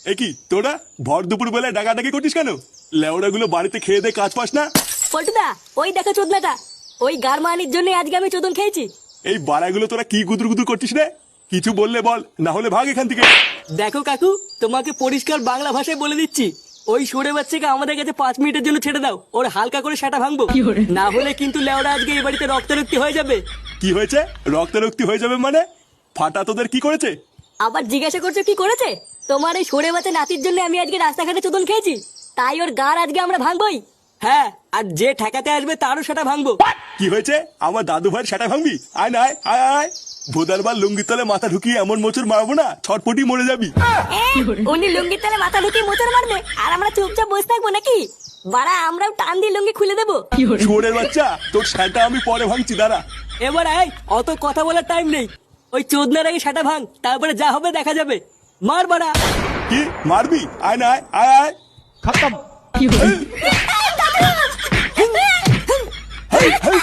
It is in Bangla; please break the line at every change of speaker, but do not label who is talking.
এ কি তোরা ভর দুপুর বেলায় ডাকাডাকি করছিস কেন? লেওড়া গুলো বাড়িতে খেয়ে দে কাজ পাস না?
পল্টুদা, ওই দেখো চোদনাটা, ওই গারমানির জন্য আজকে আমি চোদন খেয়েছি।
এই বাড়াগুলো তোরা কি গুদুর গুদুর করছিস রে? কিছু বললে বল, না হলে ভাগ এখান থেকে।
দেখো কাকু, তোমাকে পরিষ্কার বাংলা ভাষায় বলে দিচ্ছি, ওই সরে বাচ্চাকে আমাদের কাছে 5 মিনিটের জন্য ছেড়ে দাও, ওর হালকা করে সেটা ভাঙবো, না হলে কিন্তু লেওড়া আজকে এই বাড়িতে রক্তারক্তি হয়ে যাবে।
কি হয়েছে? রক্তারক্তি হয়ে যাবে মানে? ফাটা তোদের কি করেছে?
আবার জিজ্ঞাসা করছো কি করেছে? তোমার এই সরে বাচ্চা নাতির জন্য আমি আজকে রাস্তাঘাটে চোদন খেয়েছি, তাই ওর গার আজকে আমরা ভাঙবই।
হ্যাঁ, আর যে ঠেকাতে আসবে তারও সেটা ভাঙবো।
কি হয়েছে? আমার দাদু ভাইয়ের সেটা ভাঙবি? আয় না, আয় আয় আয়। ভোদারবার লুঙ্গির তলে মাথা ঢুকিয়ে এমন মোচড় মারবো না, ছটপটি মরে যাবি।
উনি লুঙ্গির তলে মাথা ঢুকিয়ে মোচড় মারবে, আর আমরা চুপচাপ বসে থাকবো নাকি? বাড়া, আমরাও টান দিয়ে লুঙ্গি খুলে দেবো।
শুয়োরের বাচ্চা, তোর সেটা আমি পরে ভাঙছি, দাঁড়া।
এবার আয়, অত কথা বলার টাইম নেই, ওই চোদনার আগে সেটা ভাঙ, তারপরে যা হবে দেখা যাবে। মার বাড়া।
কি মারবি? আয় না, আয় আয় আয়। খতম। হেই, হেই।